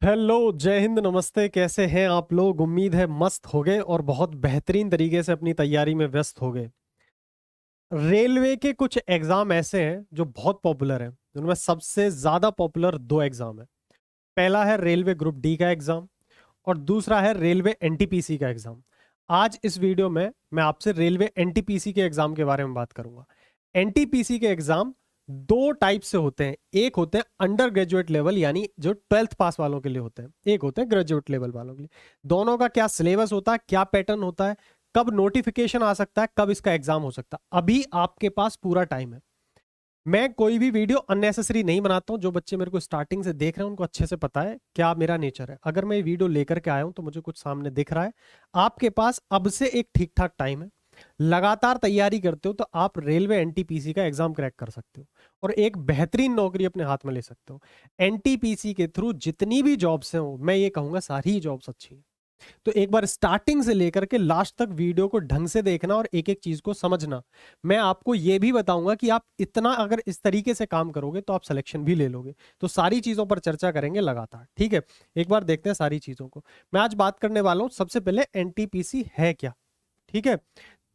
Hello, जय हिंद, नमस्ते। कैसे हैं आप लोग? उम्मीद है मस्त हो गए और बहुत बेहतरीन तरीके से अपनी तैयारी में व्यस्त हो गए। रेलवे के कुछ एग्जाम ऐसे हैं जो बहुत पॉपुलर हैं, जिनमें सबसे ज्यादा पॉपुलर दो एग्जाम है। पहला है रेलवे ग्रुप डी का एग्जाम और दूसरा है रेलवे एनटीपीसी का एग्जाम। आज इस वीडियो में मैं आपसे रेलवे एनटीपीसी के एग्जाम के बारे में बात करूंगा। एनटीपीसी के एग्जाम दो टाइप से होते हैं। एक होते हैं अंडर ग्रेजुएट लेवल, यानी जो 12th पास वालों के लिए होते हैं। एक होते हैं ग्रेजुएट लेवल वालों के लिए। दोनों का क्या सिलेबस होता है, क्या पैटर्न होता है, कब नोटिफिकेशन आ सकता है, कब इसका एग्जाम हो सकता है, अभी आपके पास पूरा टाइम है। मैं कोई भी वीडियो अननेसेसरी नहीं बनाता हूं। जो बच्चे मेरे को स्टार्टिंग से देख रहे हैं उनको अच्छे से पता है क्या मेरा नेचर है। अगर मैं ये वीडियो लेकर के आया हूं तो मुझे कुछ सामने दिख रहा है। आपके पास अब से एक ठीक ठाक टाइम है। लगातार तैयारी करते हो तो आप रेलवे एनटीपीसी का एग्जाम क्रैक कर सकते हो और एक बेहतरीन नौकरी अपने हाथ में ले सकते हो। एनटीपीसी के थ्रू जितनी भी जॉब्स हैं, मैं ये कहूंगा सारी ही जॉब्स अच्छी हैं। तो एक बार स्टार्टिंग से लेकर के लास्ट तक वीडियो को ढंग से देखना और एक एक चीज को समझना। मैं आपको यह भी बताऊंगा कि आप इतना अगर इस तरीके से काम करोगे तो आप सिलेक्शन भी ले लोगे। तो सारी चीजों पर चर्चा करेंगे लगातार, ठीक है। एक बार देखते हैं सारी चीजों को। मैं आज बात करने वाला हूं सबसे पहले एनटीपीसी है क्या, ठीक है।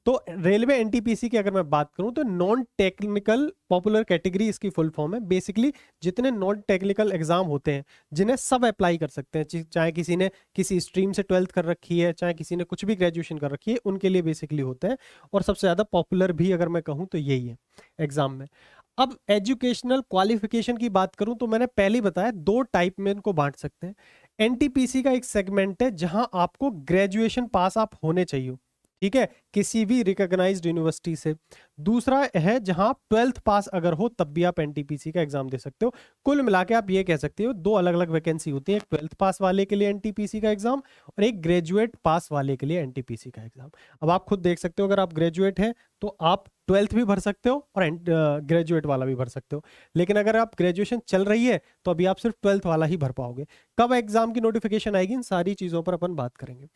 तो रेलवे एनटीपीसी की अगर मैं बात करूं तो नॉन टेक्निकल पॉपुलर कैटेगरी इसकी फुल फॉर्म है। बेसिकली जितने नॉन टेक्निकल एग्जाम होते हैं जिन्हें सब अप्लाई कर सकते हैं, चाहे किसी ने किसी स्ट्रीम से 12th कर रखी है, चाहे किसी ने कुछ भी ग्रेजुएशन कर रखी है, उनके लिए बेसिकली होते हैं। और सबसे ज्यादा पॉपुलर भी अगर मैं कहूं तो यही है एग्जाम में। अब एजुकेशनल क्वालिफिकेशन की बात करूं तो मैंने पहले ही बताया दो टाइप में इनको बांट सकते हैं। एनटीपीसी का एक सेगमेंट है जहां आपको ग्रेजुएशन पास आप होने चाहिए, ठीक है, किसी भी रिकॉग्नाइज्ड यूनिवर्सिटी से। दूसरा है जहां आप 12th पास अगर हो तब भी आप एनटीपीसी का एग्जाम दे सकते हो। कुल मिला के आप ये कह सकते हो दो अलग अलग वैकेंसी होती है, एक 12th पास वाले के लिए एनटीपीसी का एग्जाम और एक ग्रेजुएट पास वाले के लिए एनटीपीसी का एग्जाम। अब आप खुद देख सकते हो, अगर आप ग्रेजुएट हैं तो आप 12th भी भर सकते हो और ग्रेजुएट वाला भी भर सकते हो। लेकिन अगर आप ग्रेजुएशन चल रही है तो अभी आप सिर्फ 12th वाला ही भर पाओगे। कब एग्जाम की नोटिफिकेशन आएगी, इन सारी चीजों पर अपन बात करेंगे।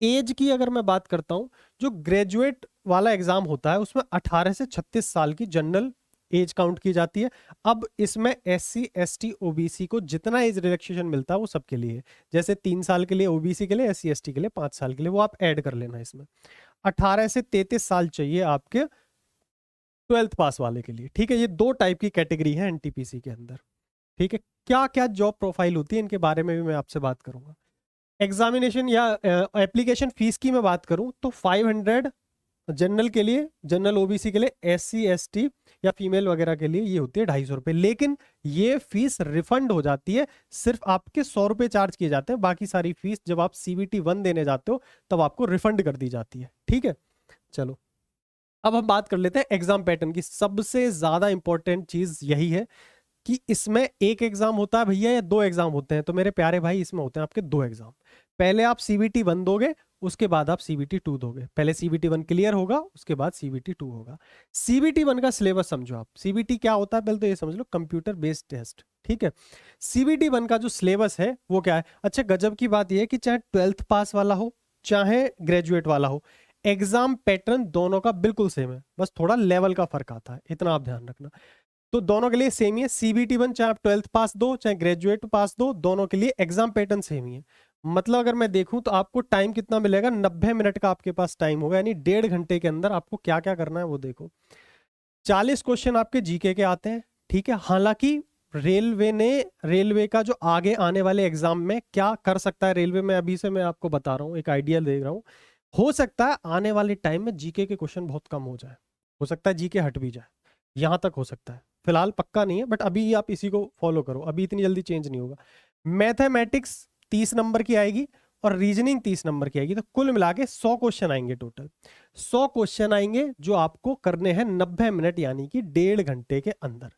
एज की अगर मैं बात करता हूं, जो ग्रेजुएट वाला एग्जाम होता है उसमें 18 से 36 साल की जनरल एज काउंट की जाती है। अब इसमें एससी एसटी ओबीसी को जितना एज रिलैक्सेशन मिलता है वो सबके लिए है। जैसे 3 साल के लिए ओबीसी के लिए, एससी एसटी के लिए 5 साल के लिए, वो आप ऐड कर लेना इसमें। 18 से 33 साल चाहिए आपके 12th पास वाले के लिए, ठीक है। ये दो टाइप की कैटेगरी है एनटीपीसी के अंदर, ठीक है। क्या क्या जॉब प्रोफाइल होती है इनके बारे में भी मैं आपसे बात करूंगा। एग्जामिनेशन या एप्लीकेशन फीस की मैं बात करूं तो 500 जनरल के लिए, जनरल ओबीसी के लिए, एससी एसटी या फीमेल वगैरह के लिए ये होती है 250 रुपये। लेकिन ये फीस रिफंड हो जाती है, सिर्फ आपके 100 रुपये चार्ज किए जाते हैं। बाकी सारी फीस जब आप CBT 1 देने जाते हो तब आपको रिफंड कर दी जाती है, ठीक है। चलो, अब हम बात कर लेते हैं एग्जाम पैटर्न की। सबसे ज्यादा इंपॉर्टेंट चीज यही है कि इसमें एक एग्जाम होता है भैया या दो एग्जाम होते हैं। तो मेरे प्यारे भाई, इसमें होते हैं आपके दो एग्जाम। पहले आप CBT 1 दोगे, उसके बाद आप CBT 2 दोगे। पहले CBT 1 क्लियर होगा, उसके बाद CBT 2 होगा। CBT 1 का सिलेबस समझो आप। CBT क्या होता है पहले तो ये समझ लो, कंप्यूटर बेस्ड टेस्ट, ठीक है। CBT 1 का जो सिलेबस है वो क्या है? अच्छा, गजब की बात यह है कि चाहे 12th पास वाला हो चाहे ग्रेजुएट वाला हो, एग्जाम पैटर्न दोनों का बिल्कुल सेम है, बस थोड़ा लेवल का फर्क आता है, इतना आप ध्यान रखना। तो दोनों के लिए सेम ही है। CBT 1 चाहे आप 12th पास दो चाहे ग्रेजुएट पास दो, दोनों के लिए एग्जाम पैटर्न सेम ही है। मतलब अगर मैं देखूं तो आपको टाइम कितना मिलेगा, 90 मिनट का आपके पास टाइम होगा, यानी 1.5 घंटे के अंदर आपको क्या क्या करना है वो देखो। 40 क्वेश्चन आपके जीके के आते हैं, ठीक है। हालांकि रेलवे का जो आगे आने वाले एग्जाम में क्या कर सकता है रेलवे में, अभी से मैं आपको बता रहा हूँ, एक आइडिया दे रहा हूँ। हो सकता है आने वाले टाइम में जीके के क्वेश्चन बहुत कम हो जाए, हो सकता है जीके हट भी जाए, यहां तक हो सकता है। फिलहाल पक्का नहीं है, बट अभी आप इसी को फॉलो करो, अभी इतनी जल्दी चेंज नहीं होगा। मैथमेटिक्स 30 नंबर की आएगी और रीजनिंग 30 नंबर की आएगी। तो कुल मिला के 100 क्वेश्चन आएंगे टोटल। 100 क्वेश्चन आएंगे जो आपको करने हैं 90 मिनट, यानी कि 1.5 घंटे के अंदर।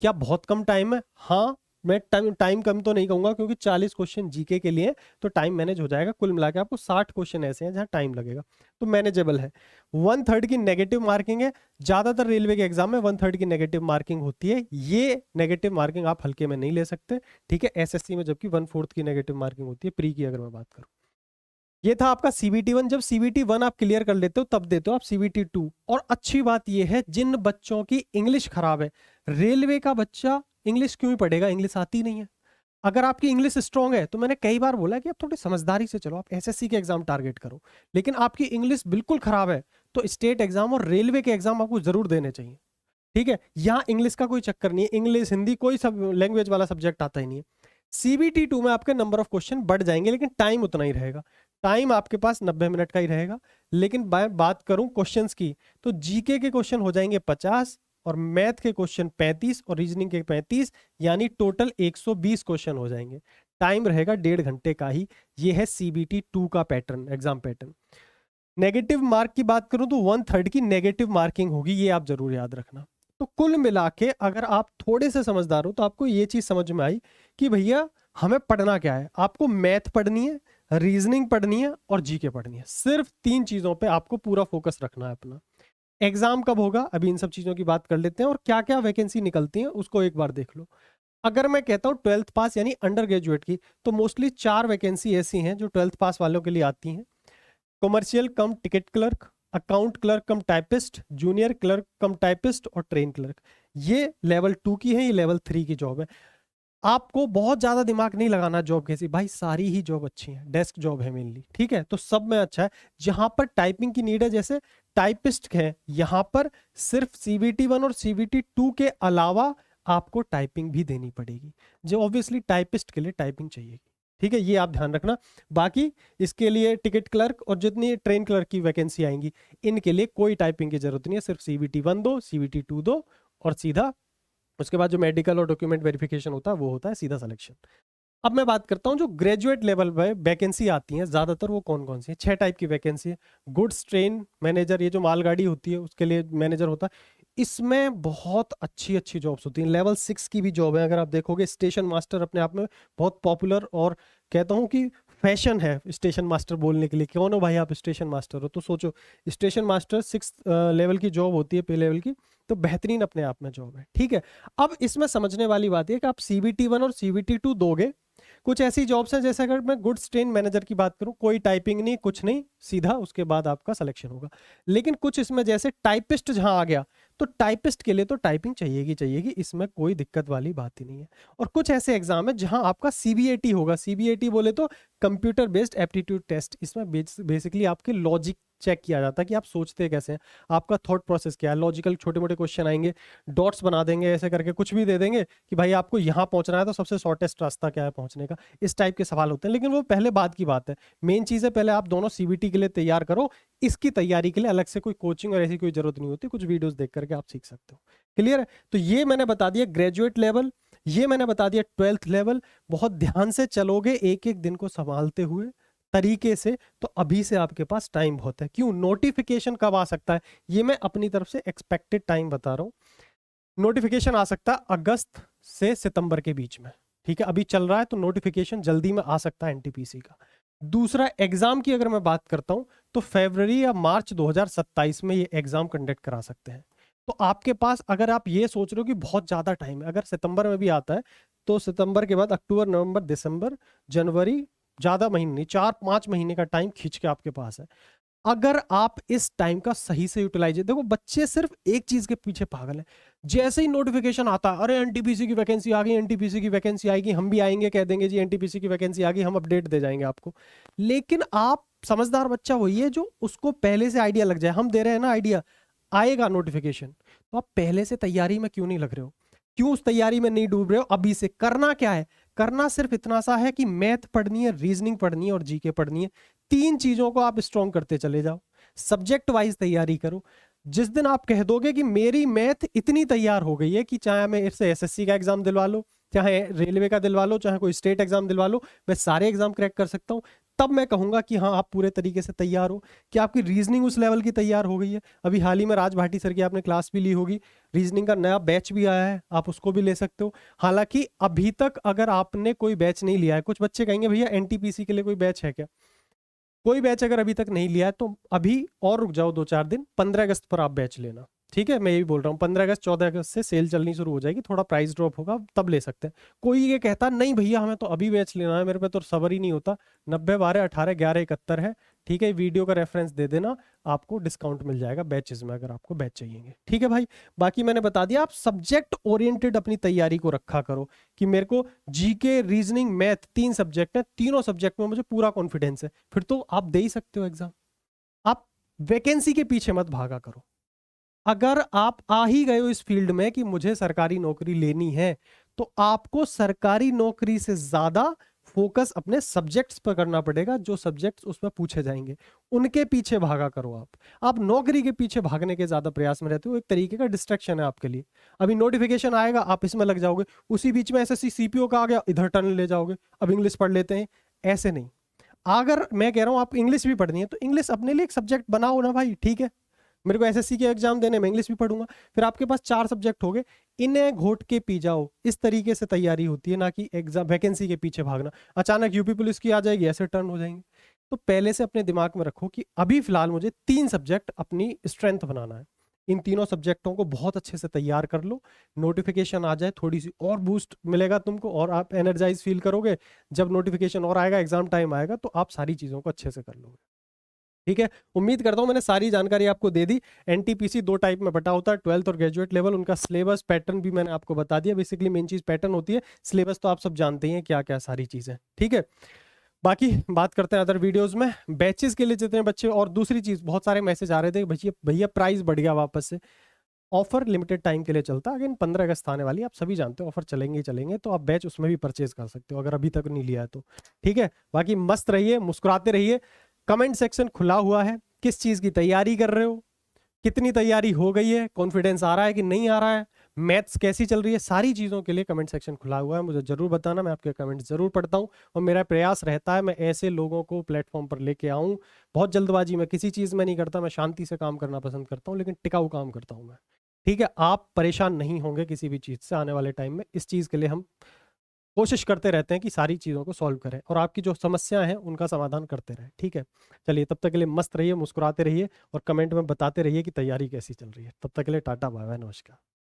क्या बहुत कम टाइम है? हाँ, मैं टाइम कम तो नहीं कहूंगा, क्योंकि 40 क्वेश्चन जीके के लिए तो टाइम मैनेज हो जाएगा। कुल मिला के आपको 60 क्वेश्चन ऐसे हैं जहां टाइम लगेगा, तो मैनेजेबल है। 1/3 की नेगेटिव मार्किंग है। ज्यादातर रेलवे के एग्जाम में 1/3 की नेगेटिव मार्किंग होती है। ये नेगेटिव मार्किंग आप हल्के में नहीं ले सकते, ठीक है। SSC में जबकि 1/4 की नेगेटिव मार्किंग होती है, प्री की अगर मैं बात करूं। ये था आपका CBT 1। जब CBT 1 आप क्लियर कर लेते हो तब देते हो आप CBT 2। और अच्छी बात यह है, जिन बच्चों की इंग्लिश खराब है, रेलवे का बच्चा इंग्लिश क्यों ही पढ़ेगा, इंग्लिश आती नहीं है। अगर आपकी इंग्लिश स्ट्रांग है तो मैंने कई बार बोला कि आप थोड़ी समझदारी से चलो, आप एसएससी के एग्जाम टारगेट करो। लेकिन आपकी इंग्लिश बिल्कुल खराब है तो स्टेट एग्जाम और रेलवे के एग्जाम आपको जरूर देने चाहिए। ठीक है, यहाँ इंग्लिश का कोई चक्कर नहीं है, इंग्लिश हिंदी कोई सब लैंग्वेज वाला सब्जेक्ट आता ही नहीं है। सीबीटी 2 में आपके नंबर ऑफ क्वेश्चन बढ़ जाएंगे लेकिन टाइम उतना ही रहेगा। टाइम आपके पास 90 मिनट का ही रहेगा। लेकिन बात करूं क्वेश्चंस की तो जीके के क्वेश्चन हो जाएंगे 50 और मैथ के क्वेश्चन 35 और रीजनिंग के 35, यानी टोटल 120 क्वेश्चन हो जाएंगे। टाइम रहेगा 1.5 घंटे का ही। ये है सीबीटी 2 का pattern, exam pattern. Negative mark की बात करूं तो 1/3 की नेगेटिव मार्किंग होगी, ये आप जरूर याद रखना। तो कुल मिला के अगर आप थोड़े से समझदार हो तो आपको ये चीज समझ में आई कि भैया हमें पढ़ना क्या है। आपको मैथ पढ़नी है, रीजनिंग पढ़नी है और जीके पढ़नी है। सिर्फ 3 चीजों पे आपको पूरा फोकस रखना है अपना। एग्जाम कब होगा अभी इन सब चीजों की बात कर लेते हैं, और क्या क्या वैकेंसी निकलती है उसको एक बार देख लो। अगर मैं कहता हूँ 12th पास यानी अंडर ग्रेजुएट की, तो मोस्टली 4 वैकेंसी ऐसी हैं जो 12th पास वालों के लिए आती हैं। कॉमर्शियल कम टिकट क्लर्क, अकाउंट क्लर्क कम टाइपिस्ट, जूनियर क्लर्क कम टाइपिस्ट और ट्रेन क्लर्क। ये लेवल 2 की है, ये लेवल 3 की जॉब है। आपको बहुत ज्यादा दिमाग नहीं लगाना जॉब कैसी, भाई सारी ही जॉब अच्छी है, डेस्क जॉब है मेनली। ठीक है, तो सब में अच्छा है। जहां पर टाइपिंग की नीड है, जैसे टाइपिस्ट है, यहां पर सिर्फ सीबीटी 1 और सीबीटी 2 के अलावा आपको टाइपिंग भी देनी पड़ेगी, जो ऑब्वियसली टाइपिस्ट के लिए टाइपिंग चाहिए। ठीक है, ये आप ध्यान रखना। बाकी इसके लिए टिकट क्लर्क और जितनी ट्रेन क्लर्क की वैकेंसी आएंगी, इनके लिए कोई टाइपिंग की जरूरत नहीं है। सिर्फ सीबीटी 1 दो, सीबीटी 2 दो और सीधा उसके बाद जो मेडिकल और डॉक्यूमेंट वेरिफिकेशन होता है वो होता है सीधा सिलेक्शन। अब मैं बात करता हूँ जो ग्रेजुएट लेवल पे वैकेंसी आती है ज्यादातर, वो कौन कौन सी है। 6 टाइप की वैकेंसी है। गुड्स ट्रेन मैनेजर, ये जो मालगाड़ी होती है उसके लिए मैनेजर होता है। इसमें बहुत अच्छी अच्छी जॉब्स होती हैं। लेवल 6 की भी जॉब है। अगर आप देखोगे स्टेशन मास्टर अपने आप में बहुत पॉपुलर और कहता हूँ कि फैशन है स्टेशन मास्टर बोलने के लिए। कौन हो भाई आप स्टेशन मास्टर हो, तो सोचो स्टेशन मास्टर 6 लेवल की जॉब होती है, पे लेवल की, तो बेहतरीन अपने आप में जॉब है। ठीक है, अब इसमें समझने वाली बात है कि आप सीबीटी 1 और सीबीटी 2 दोगे। कुछ ऐसी जॉब्स हैं, जैसे अगर मैं गुड्स ट्रेन मैनेजर की बात करूं, कोई टाइपिंग नहीं, कुछ नहीं, सीधा उसके बाद आपका सिलेक्शन होगा। लेकिन कुछ इसमें जैसे टाइपिस्ट जहां आ गया, तो टाइपिस्ट के लिए तो टाइपिंग चाहिएगी, इसमें कोई दिक्कत वाली बात ही नहीं है। और कुछ ऐसे एग्जाम है जहां आपका सीबीएटी होगा। सीबीएटी बोले तो कंप्यूटर बेस्ड एप्टीट्यूड टेस्ट। इसमें बेसिकली आपके लॉजिक चेक किया जाता है कि आप सोचते कैसे हैं, आपका थॉट प्रोसेस क्या है। लॉजिकल छोटे मोटे क्वेश्चन आएंगे, डॉट्स बना देंगे, ऐसे करके कुछ भी दे देंगे कि भाई आपको यहाँ पहुंचना है तो सबसे शॉर्टेस्ट रास्ता क्या है पहुंचने का। इस टाइप के सवाल होते हैं, लेकिन वो पहले बात की बात है। मेन चीज़ है पहले आप दोनों सीबीटी के लिए तैयार करो। इसकी तैयारी के लिए अलग से कोई कोचिंग और ऐसी कोई जरूरत नहीं होती, कुछ वीडियोस देख करके आप सीख सकते हो। क्लियर है, तो ये मैंने बता दिया ग्रेजुएट लेवल, ये मैंने बता दिया 12th लेवल। बहुत ध्यान से चलोगे एक एक दिन को संभालते हुए तरीके से, तो अभी से आपके पास टाइम बहुत है। क्यों, नोटिफिकेशन कब आ सकता है, ये मैं अपनी तरफ से एक्सपेक्टेड टाइम बता रहा हूँ। नोटिफिकेशन आ सकता है अगस्त से सितंबर के बीच में। ठीक है, अभी चल रहा है तो नोटिफिकेशन जल्दी में आ सकता है एनटीपीसी का। दूसरा, एग्जाम की अगर मैं बात करता हूं तो फरवरी या मार्च 2027 में ये एग्जाम कंडक्ट करा सकते हैं। तो आपके पास, अगर आप ये सोच रहे हो कि बहुत ज्यादा टाइम है, अगर सितंबर में भी आता है तो सितंबर के बाद अक्टूबर, नवंबर, दिसंबर, जनवरी, ज्यादा महीने नहीं, 4-5 महीने का टाइम खींच के आपके पास है। अगर आप इस टाइम का सही से यूटिलाइज, देखो बच्चे सिर्फ एक चीज के पीछे पागल हैं। जैसे ही नोटिफिकेशन आता है, अरे एनटीपीसी की वैकेंसी आ गई, एनटीपीसी की वैकेंसी आएगी, हम भी आएंगे, कह देंगे जी एनटीपीसी की वैकेंसी आ गई, हम अपडेट दे जाएंगे आपको। लेकिन आप समझदार बच्चा वही है जो उसको पहले से आइडिया लग जाए, हम दे रहे हैं ना आइडिया, आएगा नोटिफिकेशन, तो आप पहले से तैयारी में क्यों नहीं लग रहे हो, क्यों उस तैयारी में नहीं डूब रहे हो। अभी से करना क्या है, करना सिर्फ इतना सा है कि मैथ पढ़नी है, रीजनिंग पढ़नी है और जीके पढ़नी है। 3 चीजों को आप स्ट्रॉन्ग करते चले जाओ, सब्जेक्ट वाइज तैयारी करो। जिस दिन आप कह दोगे कि मेरी मैथ इतनी तैयार हो गई है कि चाहे मैं इससे एसएससी का एग्जाम दिलवा लो, चाहे रेलवे का दिलवा लो, चाहे कोई स्टेट एग्जाम दिलवा लो, मैं सारे एग्जाम क्रैक कर सकता हूं, तब मैं कहूंगा कि हाँ आप पूरे तरीके से तैयार हो। कि आपकी रीजनिंग उस लेवल की तैयार हो गई है। अभी हाल ही में राज भाटी सर की आपने क्लास भी ली होगी, रीजनिंग का नया बैच भी आया है, आप उसको भी ले सकते हो। हालांकि अभी तक अगर आपने कोई बैच नहीं लिया है, कुछ बच्चे कहेंगे भैया एनटीपीसी के लिए कोई बैच है क्या, कोई बैच अगर अभी तक नहीं लिया है तो अभी और रुक जाओ 2-4 दिन, 15 अगस्त पर आप बैच लेना। ठीक है, मैं यही बोल रहा हूँ, 15 अगस्त 14 अगस्त से सेल चलनी शुरू हो जाएगी, थोड़ा प्राइस ड्रॉप होगा, तब ले सकते हैं। कोई ये कहता नहीं भैया हमें तो अभी बैच लेना है, मेरे पे तो सबर ही नहीं होता, 90 12 18 11 71 है, ठीक है, वीडियो का रेफरेंस दे देना, आपको डिस्काउंट मिल जाएगा बैचेस में, अगर आपको बैच चाहिए। ठीक है भाई, बाकी मैंने बता दिया, आप सब्जेक्ट ओरिएंटेड अपनी तैयारी को रखा करो कि मेरे को जीके, रीजनिंग, मैथ 3 सब्जेक्ट है, तीनों सब्जेक्ट में मुझे पूरा कॉन्फिडेंस है, फिर तो आप दे ही सकते हो एग्जाम। आप वैकेंसी के पीछे मत भागा करो। अगर आप आ ही गए हो इस फील्ड में कि मुझे सरकारी नौकरी लेनी है, तो आपको सरकारी नौकरी से ज्यादा फोकस अपने सब्जेक्ट्स पर करना पड़ेगा, जो सब्जेक्ट्स उसमें पूछे जाएंगे उनके पीछे भागा करो। आप नौकरी के पीछे भागने के ज्यादा प्रयास में रहते हो, एक तरीके का डिस्ट्रैक्शन है आपके लिए। अभी नोटिफिकेशन आएगा, आप इसमें लग जाओगे, उसी बीच में एसएससी सीपीओ का आ गया, इधर टर्न ले जाओगे, अब इंग्लिश पढ़ लेते हैं। ऐसे नहीं, अगर मैं कह रहा हूं आप इंग्लिश भी पढ़नी है तो इंग्लिश अपने लिए एक सब्जेक्ट बनाओ ना भाई। ठीक है, मेरे को एसएससी के एग्जाम देने में इंग्लिश भी पढ़ूंगा, फिर आपके पास 4 सब्जेक्ट हो गए, इन्हें घोट के पी जाओ। इस तरीके से तैयारी होती है, ना कि एग्जाम वैकेंसी के पीछे भागना। अचानक यूपी पुलिस की आ जाएगी, ऐसे टर्न हो जाएंगे। तो पहले से अपने दिमाग में रखो कि अभी फिलहाल मुझे 3 सब्जेक्ट अपनी स्ट्रेंथ बनाना है, इन तीनों सब्जेक्टों को बहुत अच्छे से तैयार कर लो। नोटिफिकेशन आ जाए, थोड़ी सी और बूस्ट मिलेगा तुमको, और आप एनर्जाइज फील करोगे। जब नोटिफिकेशन और आएगा, एग्जाम टाइम आएगा, तो आप सारी चीजों को अच्छे से कर लोगे। ठीक है, उम्मीद करता हूं मैंने सारी जानकारी आपको दे दी। एनटीपीसी 2 टाइप में बटा होता है, 12th और ग्रेजुएट लेवल। उनका सिलेबस पैटर्न भी मैंने आपको बता दिया। बेसिकली मेन चीज पैटर्न होती है, सिलेबस तो आप सब जानते ही हैं क्या क्या सारी चीजें। ठीक है, बाकी बात करते हैं अदर वीडियोस में, बैचेस के लिए जितने बच्चे। और दूसरी चीज, बहुत सारे मैसेज आ रहे थे, भैया भैया प्राइस बढ़ गया वापस से। ऑफर लिमिटेड टाइम के लिए चलता है, अगेन 15 अगस्त आने वाली है, आप सभी जानते हो ऑफर चलेंगे ही चलेंगे, तो आप बैच उसमें भी परचेज कर सकते हो अगर अभी तक नहीं लिया है तो। ठीक है, बाकी मस्त रहिए, मुस्कुराते रहिए। कमेंट सेक्शन खुला हुआ है, किस चीज की तैयारी कर रहे हो, कितनी तैयारी हो गई है, कॉन्फिडेंस आ रहा है कि नहीं आ रहा है, मैथ्स कैसी चल रही है, सारी चीजों के लिए कमेंट सेक्शन खुला हुआ है। मुझे जरूर बताना, मैं आपके कमेंट जरूर पढ़ता हूँ, और मेरा प्रयास रहता है मैं ऐसे लोगों को प्लेटफॉर्म पर लेके आऊँ। बहुत जल्दबाजी में किसी चीज में नहीं करता, मैं शांति से काम करना पसंद करता हूँ, लेकिन टिकाऊ काम करता हूँ मैं। ठीक है, आप परेशान नहीं होंगे किसी भी चीज से आने वाले टाइम में। इस चीज के लिए हम कोशिश करते रहते हैं कि सारी चीज़ों को सॉल्व करें, और आपकी जो समस्याएं हैं उनका समाधान करते रहें। ठीक है, चलिए तब तक के लिए मस्त रहिए, मुस्कुराते रहिए, और कमेंट में बताते रहिए कि तैयारी कैसी चल रही है। तब तक के लिए टाटा, बाय बाय, नमस्कार।